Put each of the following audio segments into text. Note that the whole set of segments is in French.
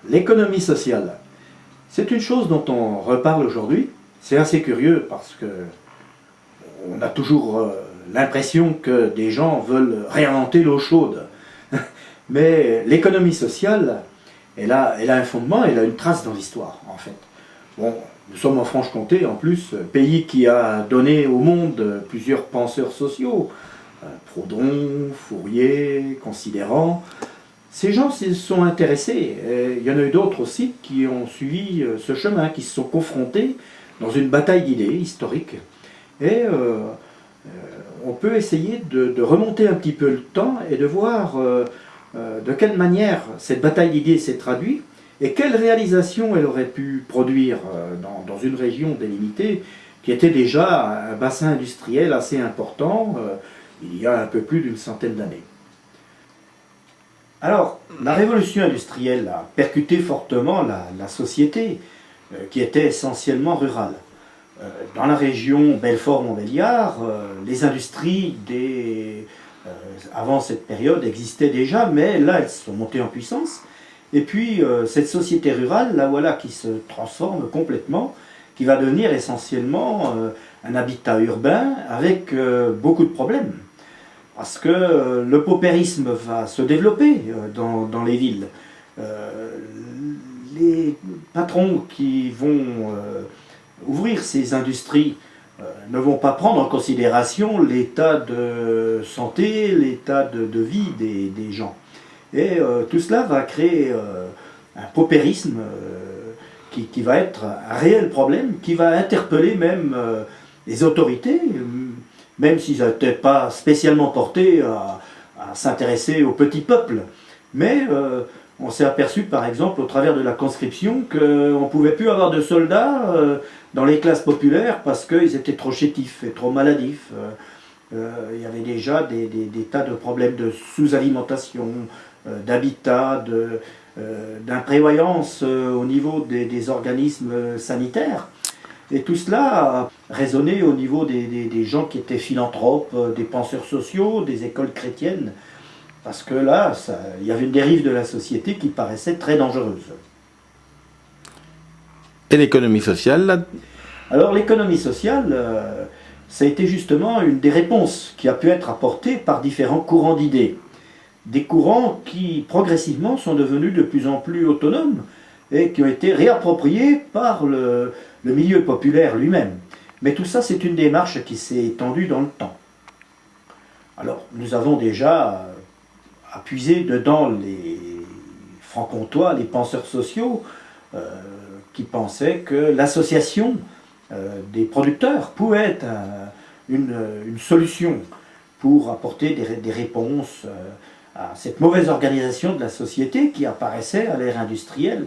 L'économie sociale, c'est une chose dont on reparle aujourd'hui. C'est assez curieux parce que on a toujours l'impression que des gens veulent réinventer l'eau chaude. Mais l'économie sociale, elle a un fondement, elle a une trace dans l'histoire, en fait. Bon, nous sommes en Franche-Comté, en plus, pays qui a donné au monde plusieurs penseurs sociaux, Proudhon, Fourier, Considérant. Ces gens se sont intéressés, et il y en a eu d'autres aussi qui ont suivi ce chemin, qui se sont confrontés dans une bataille d'idées historique. Et on peut essayer de remonter un petit peu le temps et de voir de quelle manière cette bataille d'idées s'est traduite et quelle réalisation elle aurait pu produire dans une région délimitée qui était déjà un bassin industriel assez important il y a un peu plus d'une centaine d'années. Alors, la révolution industrielle a percuté fortement la société qui était essentiellement rurale. Dans la région Belfort-Montbéliard, les industries avant cette période existaient déjà, mais là elles sont montées en puissance. Et puis cette société rurale, la voilà qui se transforme complètement, qui va devenir essentiellement un habitat urbain avec beaucoup de problèmes. Parce que le paupérisme va se développer dans les villes. Les patrons qui vont ouvrir ces industries ne vont pas prendre en considération l'état de santé, l'état de vie des gens. Et tout cela va créer un paupérisme qui va être un réel problème, qui va interpeller même les autorités, même s'ils n'étaient pas spécialement portés à s'intéresser au petit peuple. Mais on s'est aperçu par exemple au travers de la conscription qu'on ne pouvait plus avoir de soldats dans les classes populaires parce qu'ils étaient trop chétifs et trop maladifs. Il y avait déjà des tas de problèmes de sous-alimentation, d'habitat, d'imprévoyance au niveau des organismes sanitaires. Et tout cela a résonné au niveau des gens qui étaient philanthropes, des penseurs sociaux, des écoles chrétiennes, parce que là, il y avait une dérive de la société qui paraissait très dangereuse. Et l'économie sociale là? Alors l'économie sociale, ça a été justement une des réponses qui a pu être apportée par différents courants d'idées. Des courants qui progressivement sont devenus de plus en plus autonomes et qui ont été réappropriés par le milieu populaire lui-même. Mais tout ça, c'est une démarche qui s'est étendue dans le temps. Alors, nous avons déjà puisé dedans les francs-comtois, les penseurs sociaux, qui pensaient que l'association des producteurs pouvait être une solution pour apporter des réponses à cette mauvaise organisation de la société qui apparaissait à l'ère industrielle,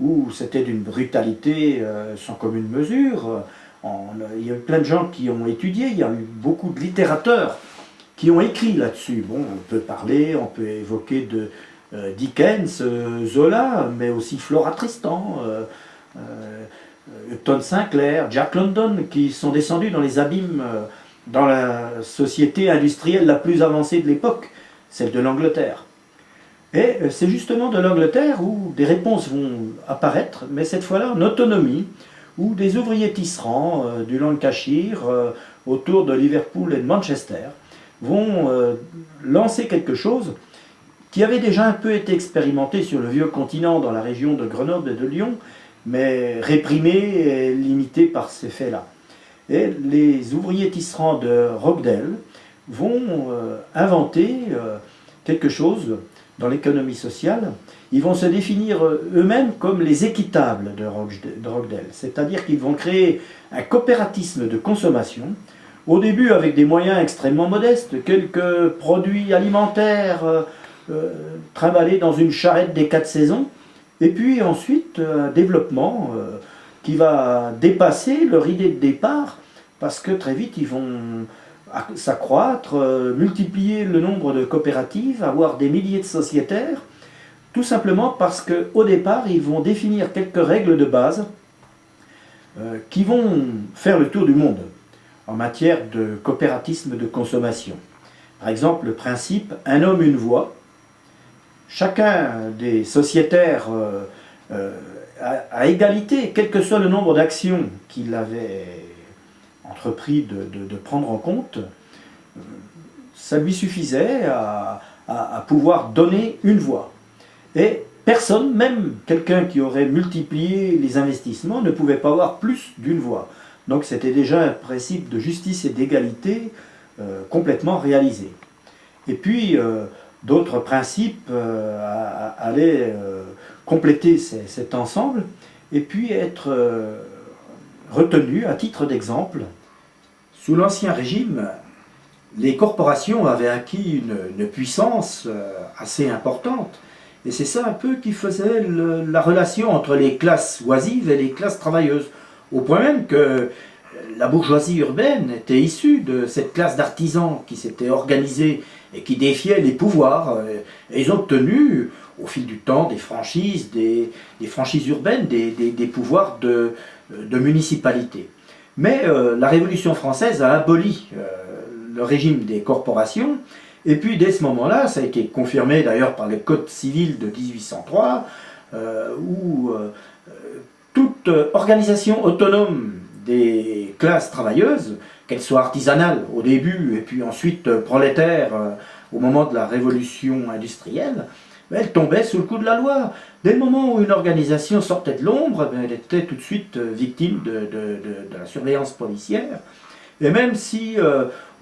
où c'était d'une brutalité sans commune mesure. Il y a eu plein de gens qui ont étudié, il y a eu beaucoup de littérateurs qui ont écrit là-dessus. Bon, on peut évoquer de Dickens, Zola, mais aussi Flora Tristan, Upton Sinclair, Jack London, qui sont descendus dans les abîmes dans la société industrielle la plus avancée de l'époque, celle de l'Angleterre. Et c'est justement de l'Angleterre où des réponses vont apparaître, mais cette fois-là en autonomie, où des ouvriers tisserands du Lancashire, autour de Liverpool et de Manchester, vont lancer quelque chose qui avait déjà un peu été expérimenté sur le vieux continent, dans la région de Grenoble et de Lyon, mais réprimé et limité par ces faits-là. Et les ouvriers tisserands de Rochdale vont inventer quelque chose dans l'économie sociale. Ils vont se définir eux-mêmes comme les équitables de Rochdale, c'est-à-dire qu'ils vont créer un coopératisme de consommation, au début avec des moyens extrêmement modestes, quelques produits alimentaires trimballés dans une charrette des 4 saisons, et puis ensuite un développement qui va dépasser leur idée de départ, parce que très vite ils vont s'accroître, multiplier le nombre de coopératives, avoir des milliers de sociétaires, tout simplement parce qu'au départ, ils vont définir quelques règles de base qui vont faire le tour du monde en matière de coopératisme de consommation. Par exemple, le principe « un homme, une voix ». Chacun des sociétaires à égalité, quel que soit le nombre d'actions qu'il avait entrepris de prendre en compte, ça lui suffisait à pouvoir donner une voix. Et personne, même quelqu'un qui aurait multiplié les investissements, ne pouvait pas avoir plus d'une voix. Donc c'était déjà un principe de justice et d'égalité complètement réalisé. Et puis d'autres principes allaient compléter cet ensemble et puis être retenus à titre d'exemple. Sous l'Ancien Régime, les corporations avaient acquis une puissance assez importante. Et c'est ça un peu qui faisait la relation entre les classes oisives et les classes travailleuses. Au point même que la bourgeoisie urbaine était issue de cette classe d'artisans qui s'était organisée et qui défiait les pouvoirs. Et ils ont obtenu, au fil du temps, des franchises, des franchises urbaines, des pouvoirs de municipalité. Mais la Révolution française a aboli le régime des corporations. Et puis dès ce moment-là, ça a été confirmé d'ailleurs par le Code civil de 1803, où toute organisation autonome des classes travailleuses, qu'elles soient artisanales au début et puis ensuite prolétaires au moment de la révolution industrielle, elle tombait sous le coup de la loi. Dès le moment où une organisation sortait de l'ombre, elle était tout de suite victime de la surveillance policière. Et même si,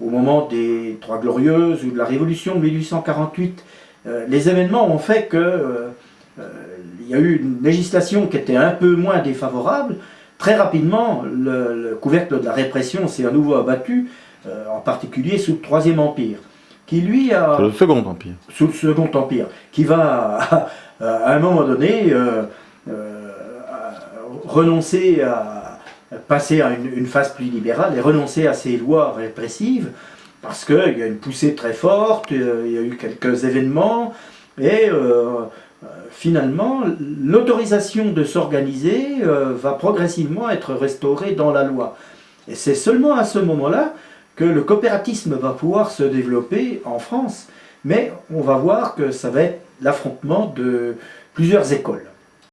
au moment des Trois Glorieuses ou de la Révolution de 1848, les événements ont fait qu'il y a eu une législation qui était un peu moins défavorable, très rapidement, le couvercle de la répression s'est à nouveau abattu, en particulier sous le Troisième Empire, qui lui a... Sous le Second Empire. Sous le Second Empire, qui va, à un moment donné, renoncer à passer à une phase plus libérale et renoncer à ces lois répressives parce qu'il y a une poussée très forte, il y a eu quelques événements et finalement l'autorisation de s'organiser va progressivement être restaurée dans la loi. Et c'est seulement à ce moment-là que le coopératisme va pouvoir se développer en France, mais on va voir que ça va être l'affrontement de plusieurs écoles.